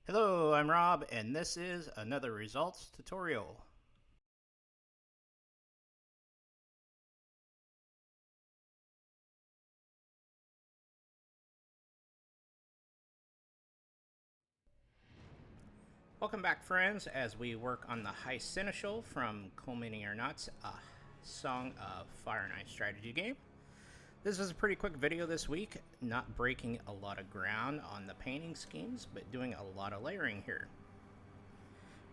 Hello, I'm Rob, and this is another results tutorial. Welcome back, friends, as we work on the High Seneschal from Culminating Aeronauts, a Song of Fire and Ice strategy game. This is a pretty quick video this week, not breaking a lot of ground on the painting schemes, but doing a lot of layering here.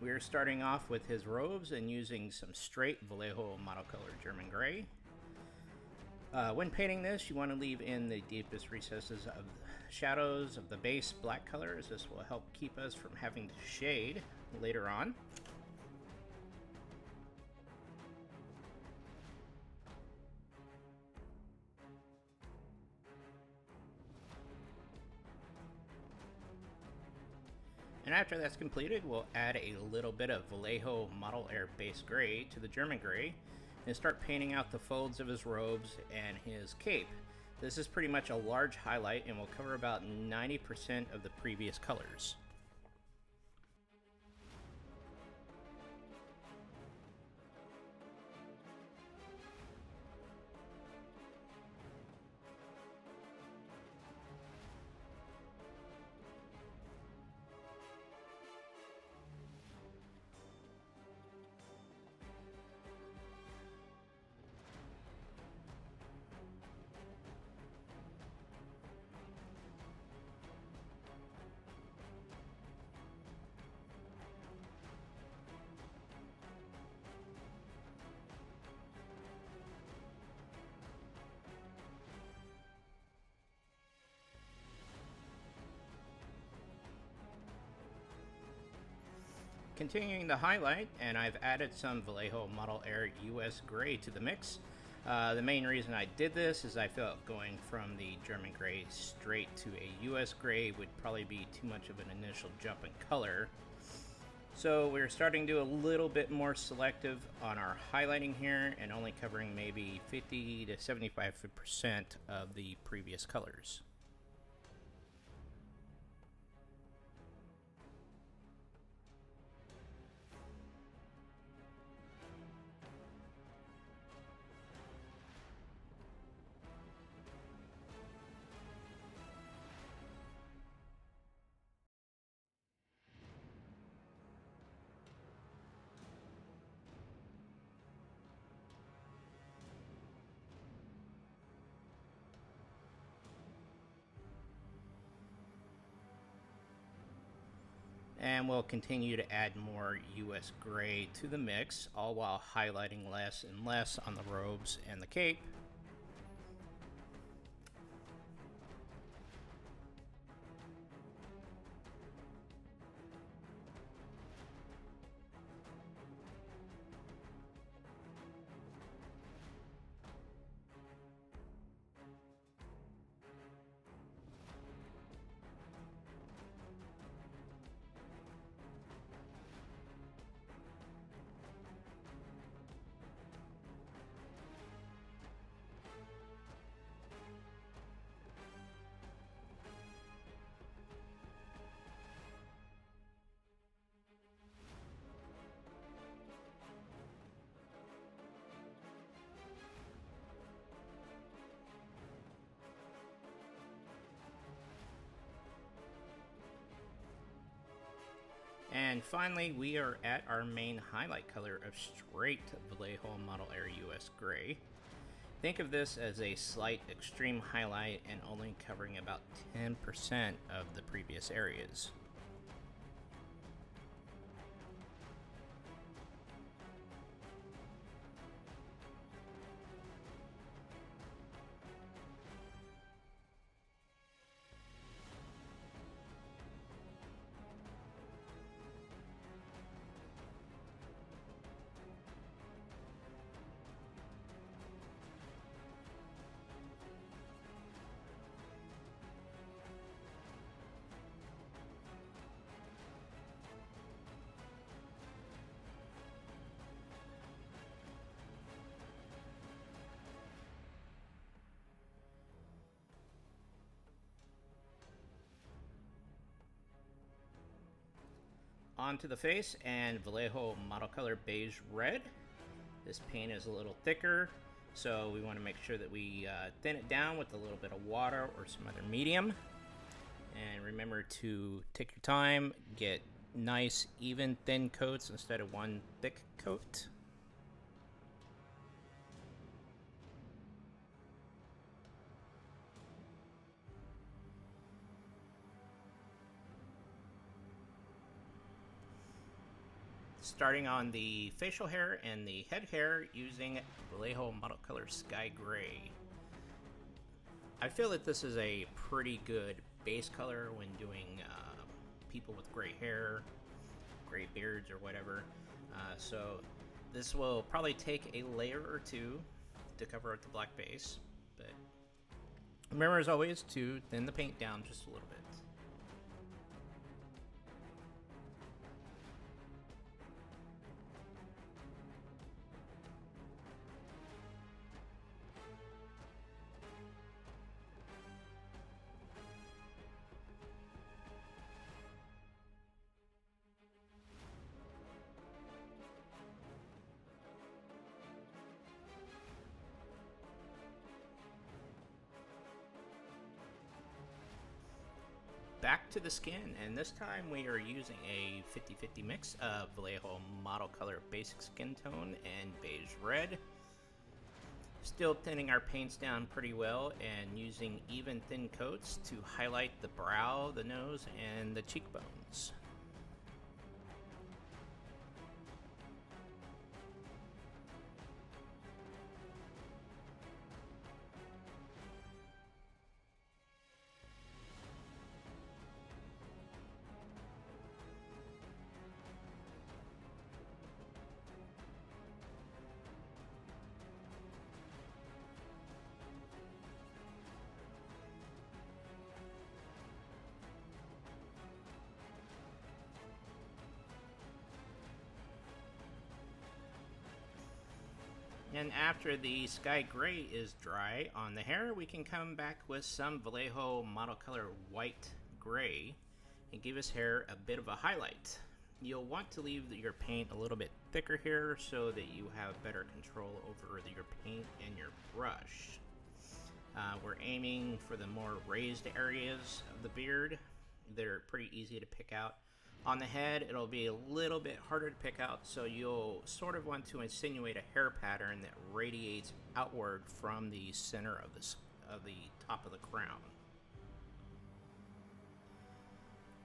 We are starting off with his robes and using some straight Vallejo model color German gray. When painting this, you want to leave in the deepest recesses of the shadows of the base black colors. This will help keep us from having to shade later on. And after that's completed, we'll add a little bit of Vallejo Model Air Base Grey to the German Gray and start painting out the folds of his robes and his cape. This is pretty much a large highlight and will cover about 90% of the previous colors. Continuing the highlight, and I've added some Vallejo Model Air US Gray to the mix. The main reason I did this is I felt going from the German Gray straight to a US Gray would probably be too much of an initial jump in color. So we're starting to do a little bit more selective on our highlighting here and only covering maybe 50 to 75% of the previous colors. And we'll continue to add more US Gray to the mix, all while highlighting less and less on the robes and the cape. And finally, we are at our main highlight color of straight Vallejo Model Air US Gray. Think of this as a slight extreme highlight and only covering about 10% of the previous areas. onto the face, and Vallejo Model Color Beige Red. This paint is a little thicker, so we want to make sure that we thin it down with a little bit of water or some other medium. And remember to take your time, get nice, even, thin coats instead of one thick coat. Starting on the facial hair and the head hair using Vallejo Model Color Sky Gray. I feel that this is a pretty good base color when doing people with gray hair, gray beards, or whatever. So this will probably take a layer or two to cover up the black base, but remember as always to thin the paint down just a little bit. Back to the skin, and this time we are using a 50-50 mix of Vallejo Model Color Basic Skin Tone and Beige Red. Still thinning our paints down pretty well and using even thin coats to highlight the brow, the nose, and the cheekbones. And after the Sky Gray is dry on the hair, we can come back with some Vallejo Model Color White Gray and give his hair a bit of a highlight. You'll want to leave your paint a little bit thicker here so that you have better control over your paint and your brush. We're aiming for the more raised areas of the beard. They're pretty easy to pick out. On the head, it'll be a little bit harder to pick out, so you'll sort of want to insinuate a hair pattern that radiates outward from the center of the top of the crown.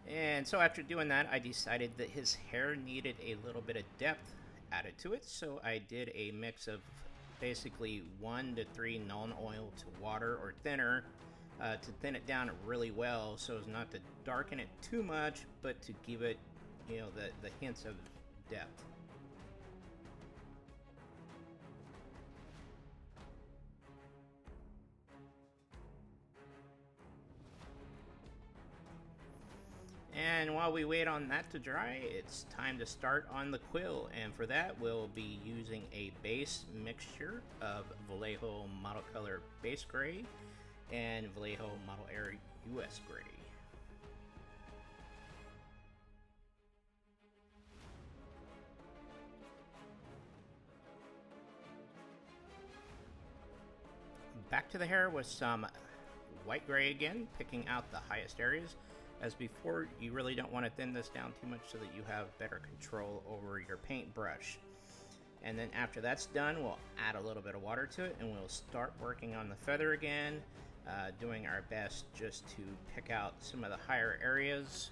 And so after doing that, I decided that his hair needed a little bit of depth added to it, so I did a mix of basically 1 to 3 Nuln Oil to water or thinner to thin it down really well, so as not to darken it too much, but to give it, you know, the hints of depth. And while we wait on that to dry, it's time to start on the quill, and for that we'll be using a base mixture of Vallejo Model Color Base Grey and Vallejo Model Air US Gray. Back to the hair with some white gray again, picking out the highest areas. As before, you really don't want to thin this down too much so that you have better control over your paintbrush. And then after that's done, we'll add a little bit of water to it and we'll start working on the feather again, doing our best just to pick out some of the higher areas.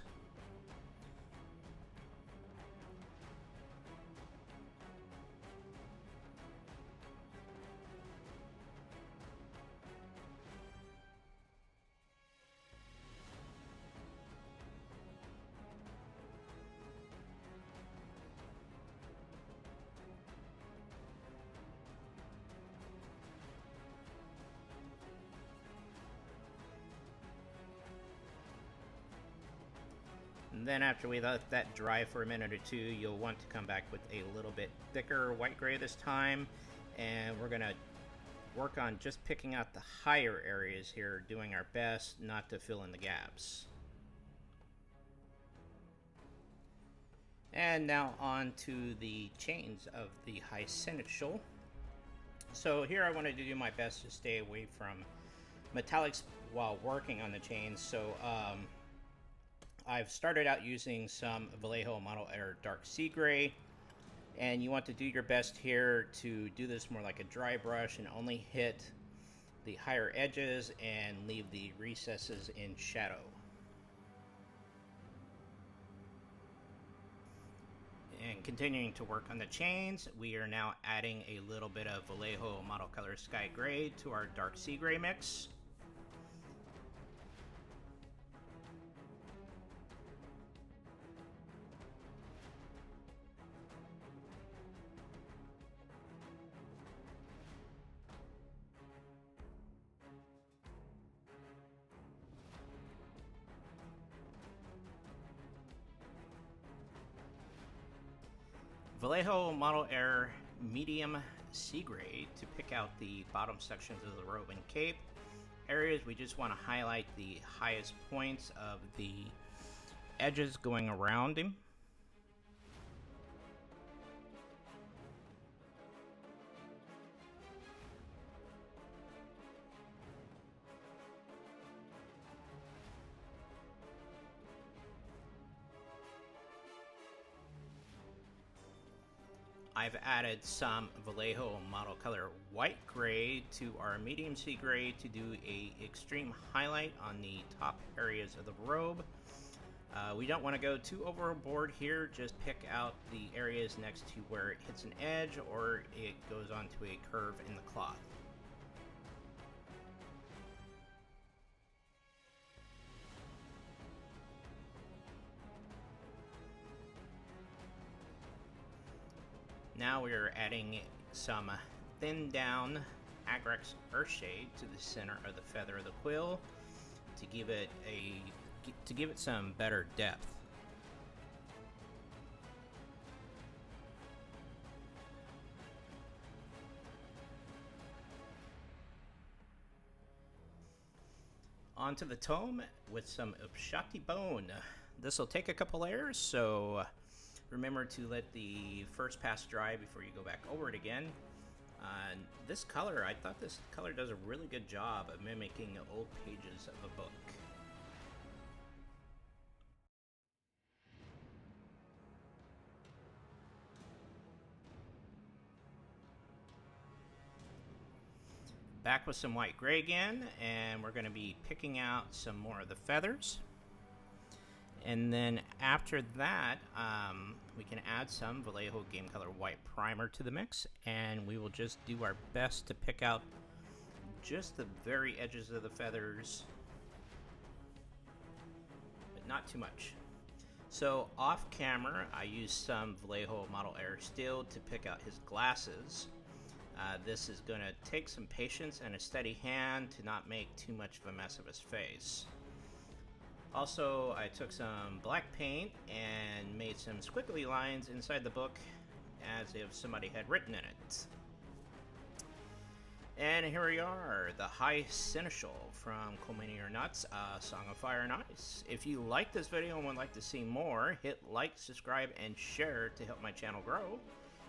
And then after we let that dry for a minute or two, you'll want to come back with a little bit thicker white gray this time. And we're going to work on just picking out the higher areas here, doing our best not to fill in the gaps. And now on to the chains of the high Seneschal. So here I wanted to do my best to stay away from metallics while working on the chains. So I've started out using some Vallejo Model Air Dark Sea Grey, and you want to do your best here to do this more like a dry brush and only hit the higher edges and leave the recesses in shadow. And continuing to work on the chains, we are now adding a little bit of Vallejo Model Color Sky Gray to our Dark Sea Gray mix. Vallejo Model Air Medium Sea Gray to pick out the bottom sections of the robe and cape. Areas we just want to highlight the highest points of the edges going around him. I've added some Vallejo Model Color White Gray to our Medium Sea Gray to do a extreme highlight on the top areas of the robe. We don't want to go too overboard here, just pick out the areas next to where it hits an edge or it goes onto a curve in the cloth. Now we are adding some thinned down Agrax Earthshade to the center of the feather of the quill to give it some better depth. Onto the tome with some Upshati bone. This will take a couple layers, so remember to let the first pass dry before you go back over it again. This color, I thought this color does a really good job of mimicking old pages of a book. Back with some white gray again, and we're going to be picking out some more of the feathers. And then after that, we can add some Vallejo Game Color White Primer to the mix, and we will just do our best to pick out just the very edges of the feathers, but not too much. So off camera, I used some Vallejo Model Air Steel to pick out his glasses. This is going to take some patience and a steady hand to not make too much of a mess of his face. Also, I took some black paint and made some squiggly lines inside the book as if somebody had written in it. And here we are, the High Seneschal from Coal Mining or Nuts, A Song of Fire and Ice. If you like this video and would like to see more, hit like, subscribe, and share to help my channel grow.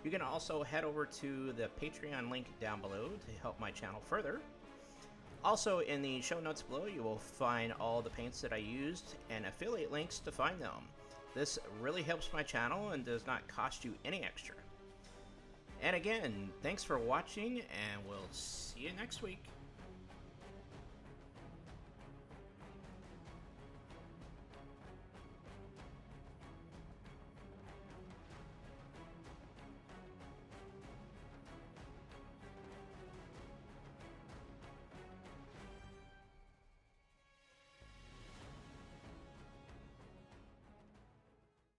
You can also head over to the Patreon link down below to help my channel further. Also, in the show notes below, you will find all the paints that I used and affiliate links to find them. This really helps my channel and does not cost you any extra. And again, thanks for watching, and we'll see you next week.